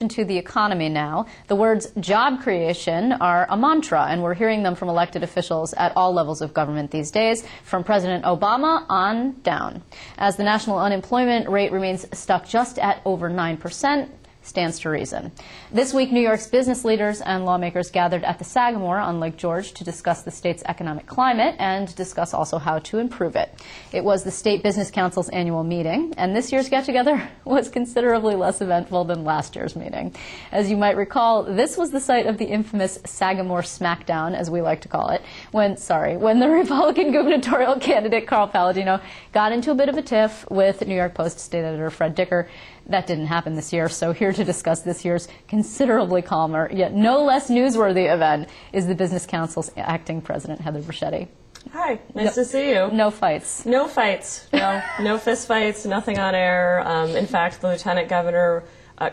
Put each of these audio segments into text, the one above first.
To the economy now. The words job creation are a mantra, and we're hearing them from elected officials at all levels of government these days, from President Obama on down. As the national unemployment rate remains stuck just at over 9%, stands to reason. This week, New York's business leaders and lawmakers gathered at the Sagamore on Lake George to discuss the state's economic climate and discuss also how to improve it. It was the State Business Council's annual meeting, and this year's get-together was considerably less eventful than last year's meeting. As you might recall, this was the site of the infamous Sagamore Smackdown, as we like to call it, when the Republican gubernatorial candidate Carl Palladino got into a bit of a tiff with New York Post state editor Fred Dicker. That didn't happen this year, so here to discuss this year's considerably calmer, yet no less newsworthy event is the Business Council's acting president, Heather Briccetti. Hi, nice to see you. No fights. No fights. No fist fights, nothing on air. In fact, the lieutenant governor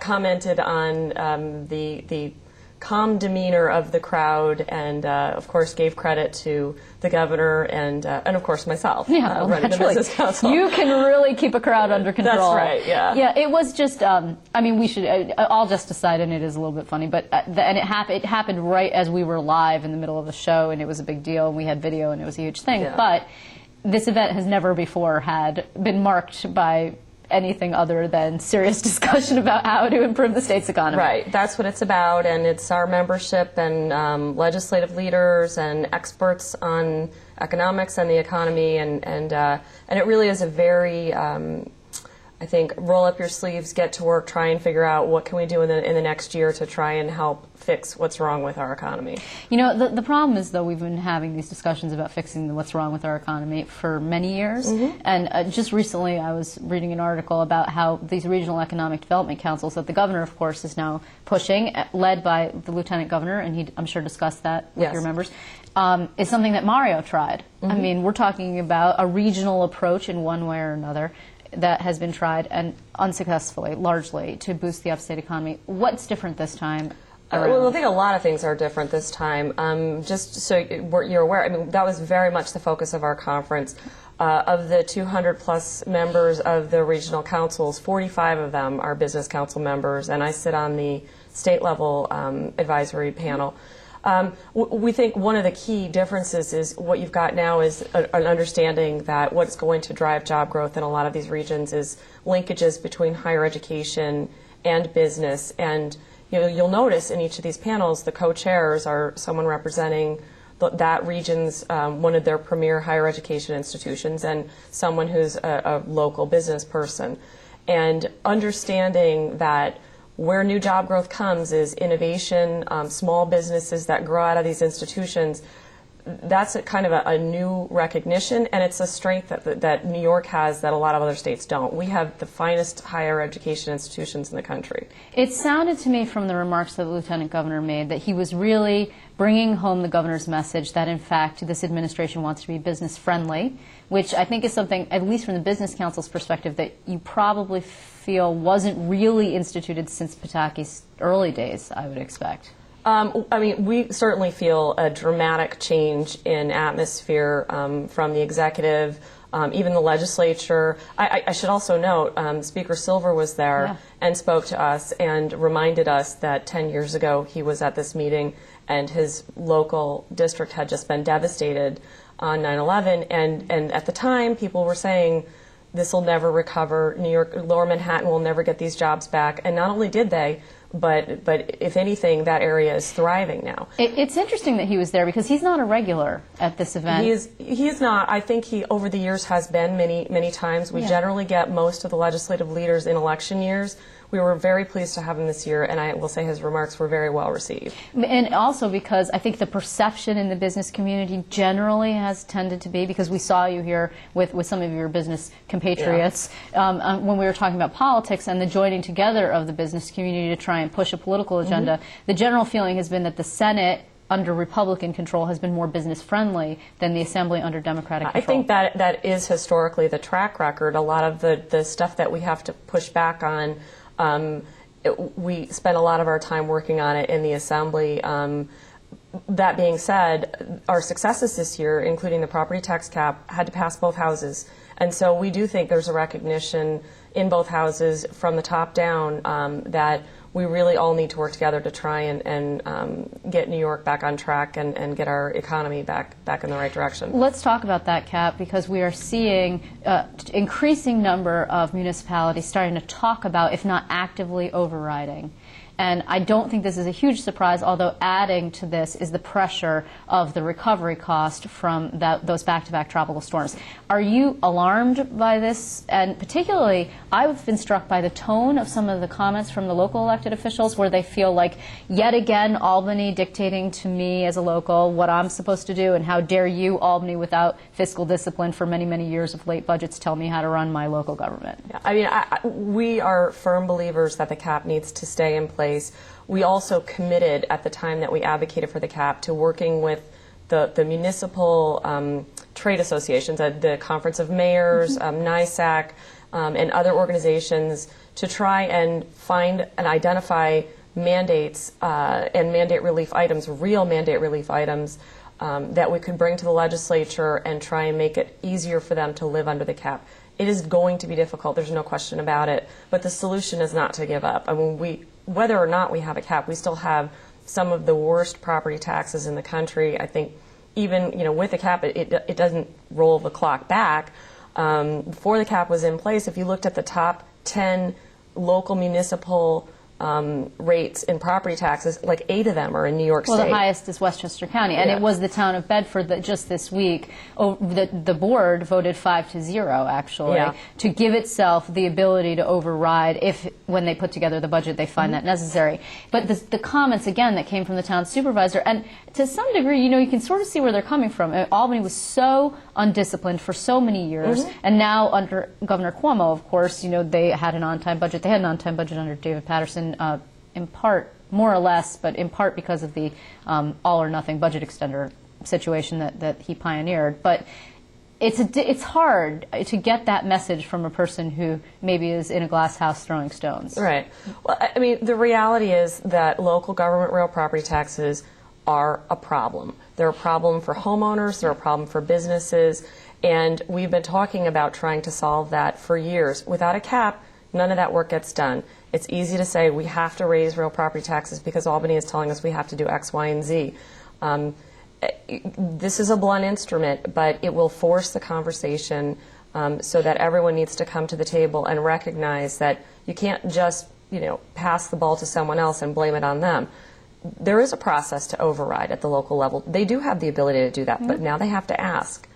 commented on the calm demeanor of the crowd and, of course, gave credit to the governor and of course, myself, running the Business Council. You can really keep a crowd under control. That's right, yeah. Yeah, it was just, I mean, we should, all just aside, and it is a little bit funny, but and it happened right as we were live in the middle of the show, and it was a big deal, and we had video, and it was a huge thing. Yeah. But this event has never before been marked by anything other than serious discussion about how to improve the state's economy. Right, that's what it's about, and it's our membership and legislative leaders and experts on economics and the economy, and it really is a very, I think, roll up your sleeves, get to work, try and figure out what can we do in the next year to try and help fix what's wrong with our economy. You know, the problem is, though, we've been having these discussions about fixing what's wrong with our economy for many years. Mm-hmm. And just recently I was reading an article about how these regional economic development councils that the governor, of course, is now pushing, led by the lieutenant governor, and he, I'm sure, discussed that with your members, is something that Mario tried. Mm-hmm. I mean, we're talking about a regional approach in one way or another that has been tried, and unsuccessfully, largely, to boost the upstate economy. What's different this time? Well, I think a lot of things are different this time. Just so you're aware, I mean, that was very much the focus of our conference. Of the 200-plus members of the regional councils, 45 of them are business council members, and I sit on the state-level advisory panel. We think one of the key differences is what you've got now is an understanding that what's going to drive job growth in a lot of these regions is linkages between higher education and business. And you'll notice in each of these panels, the co-chairs are someone representing that region's one of their premier higher education institutions and someone who's a local business person. And understanding that where new job growth comes is innovation, small businesses that grow out of these institutions. That's kind of a new recognition, and it's a strength that New York has that a lot of other states don't. We have the finest higher education institutions in the country. It sounded to me from the remarks that the lieutenant governor made that he was really bringing home the governor's message that, in fact, this administration wants to be business friendly, which I think is something, at least from the Business Council's perspective, that you probably feel wasn't really instituted since Pataki's early days, I would expect. I mean, we certainly feel a dramatic change in atmosphere from the executive, even the legislature. I should also note, Speaker Silver was there and spoke to us and reminded us that 10 years ago he was at this meeting and his local district had just been devastated on 9/11. And at the time, people were saying, this will never recover. New York, Lower Manhattan will never get these jobs back. And not only did they, but if anything, that area is thriving now. It's interesting that he was there because he's not a regular at this event. He is not. I think he, over the years, has been many times. We generally get most of the legislative leaders in election years. We were very pleased to have him this year, and I will say his remarks were very well received. And also because I think the perception in the business community generally has tended to be, because we saw you here with some of your business compatriots when we were talking about politics and the joining together of the business community to try and push a political agenda, the general feeling has been that the Senate under Republican control has been more business friendly than the Assembly under Democratic control. I think that is historically the track record. A lot of the stuff that we have to push back on, we spend a lot of our time working on it in the Assembly. That being said, our successes this year, including the property tax cap, had to pass both houses. And so we do think there's a recognition in both houses from the top down that we really all need to work together to try and get New York back on track and get our economy back in the right direction. Let's talk about that, Cap, because we are seeing increasing number of municipalities starting to talk about, if not actively overriding. And I don't think this is a huge surprise, although adding to this is the pressure of the recovery cost from those back-to-back tropical storms. Are you alarmed by this? And particularly, I've been struck by the tone of some of the comments from the local elected officials where they feel like, yet again, Albany dictating to me as a local what I'm supposed to do, and how dare you, Albany, without fiscal discipline for many, many years of late budgets, tell me how to run my local government. Yeah, I mean, we are firm believers that the cap needs to stay in place. We also committed at the time that we advocated for the cap to working with the municipal trade associations, the Conference of Mayors, NISAC, and other organizations to try and find and identify mandates and mandate relief items, real mandate relief items, that we could bring to the legislature and try and make it easier for them to live under the cap. It is going to be difficult, there's no question about it, but the solution is not to give up. I mean, whether or not we have a cap, we still have some of the worst property taxes in the country. I think even with the cap, it doesn't roll the clock back. Before the cap was in place, if you looked at the top 10 local municipal rates in property taxes, like 8 of them are in New York State. Well, the highest is Westchester County, and it was the town of Bedford that just this week, the board voted 5-0, actually, to give itself the ability to override if, when they put together the budget, they find that necessary. But the comments, again, that came from the town supervisor, and to some degree, you can sort of see where they're coming from. Albany was so undisciplined for so many years, and now under Governor Cuomo, of course, they had an on-time budget. They had an on-time budget under David Patterson, in part, more or less, but in part because of the all-or-nothing budget extender situation that he pioneered. But it's hard to get that message from a person who maybe is in a glass house throwing stones. Right. Well, I mean, the reality is that local government real property taxes are a problem. They're a problem for homeowners, they're a problem for businesses, and we've been talking about trying to solve that for years. Without a cap, none of that work gets done. It's easy to say we have to raise real property taxes because Albany is telling us we have to do X, Y, and Z. This is a blunt instrument, but it will force the conversation so that everyone needs to come to the table and recognize that you can't just pass the ball to someone else and blame it on them. There is a process to override at the local level. They do have the ability to do that, but now they have to ask.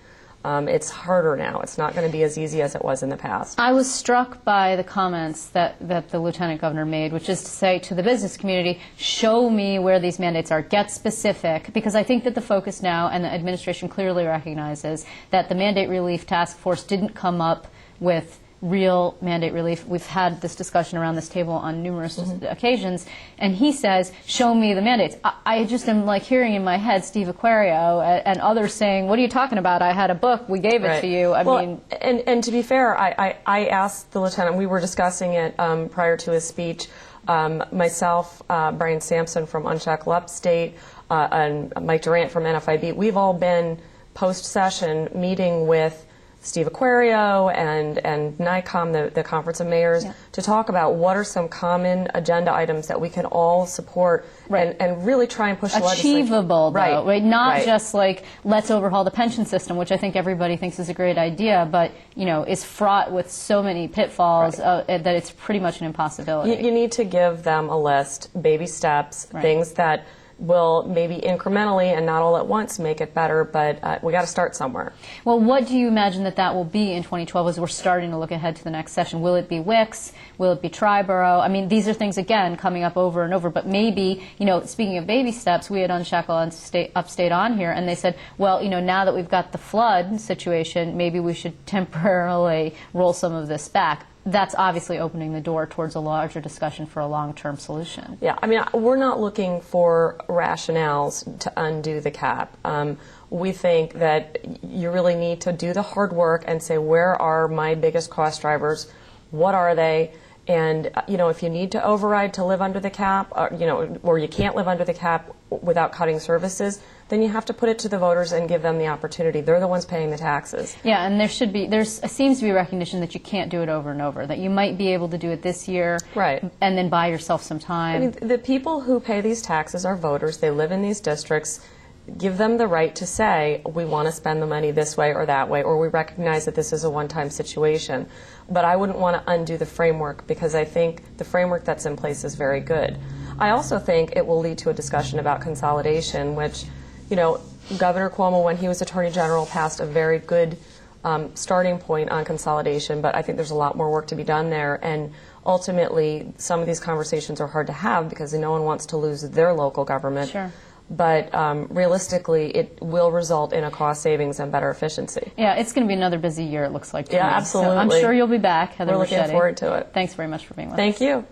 It's harder now. It's not going to be as easy as it was in the past. I was struck by the comments that the Lieutenant Governor made, which is to say to the business community, show me where these mandates are, get specific, because I think that the focus now, and the administration clearly recognizes, that the Mandate Relief Task Force didn't come up with real mandate relief. We've had this discussion around this table on numerous occasions, and he says, show me the mandates. I just am like hearing in my head Steve Aquario and others saying, what are you talking about? I had a book, we gave it to you. I mean, and to be fair, I asked the lieutenant, we were discussing it prior to his speech, myself, Brian Sampson from Unshackled Upstate, and Mike Durant from NFIB, we've all been post-session meeting with Steve Aquario and NICOM, the Conference of Mayors, to talk about what are some common agenda items that we can all support and really try and push the legislature. Achievable, though, right? Not just like, let's overhaul the pension system, which I think everybody thinks is a great idea, but, is fraught with so many pitfalls that it's pretty much an impossibility. You need to give them a list, baby steps, things that will maybe incrementally and not all at once make it better, but we got to start somewhere. Well, what do you imagine that will be in 2012 as we're starting to look ahead to the next session? Will it be WICS? Will it be Triborough? I mean, these are things, again, coming up over and over, but maybe, speaking of baby steps, we had Unshackled Upstate on here, and they said, well, now that we've got the flood situation, maybe we should temporarily roll some of this back. That's obviously opening the door towards a larger discussion for a long-term solution. Yeah, I mean, we're not looking for rationales to undo the cap. We think that you really need to do the hard work and say, where are my biggest cost drivers? What are they? And if you need to override to live under the cap, or you can't live under the cap without cutting services, then you have to put it to the voters and give them the opportunity. They're the ones paying the taxes. Yeah, and there seems to be recognition that you can't do it over and over, that you might be able to do it this year, right, and then buy yourself some time. I mean, the people who pay these taxes are voters. They live in these districts. Give them the right to say, we want to spend the money this way or that way, or we recognize that this is a one-time situation. But I wouldn't want to undo the framework, because I think the framework that's in place is very good. I also think it will lead to a discussion about consolidation, which, Governor Cuomo, when he was Attorney General, passed a very good starting point on consolidation, but I think there's a lot more work to be done there. And ultimately, some of these conversations are hard to have because no one wants to lose their local government. Sure. But realistically, it will result in a cost savings and better efficiency. Yeah, it's going to be another busy year, it looks like to Yeah, me. absolutely. So I'm sure you'll be back, Heather Briccetti. We're looking forward to it. Thanks very much for being with us. Thank you.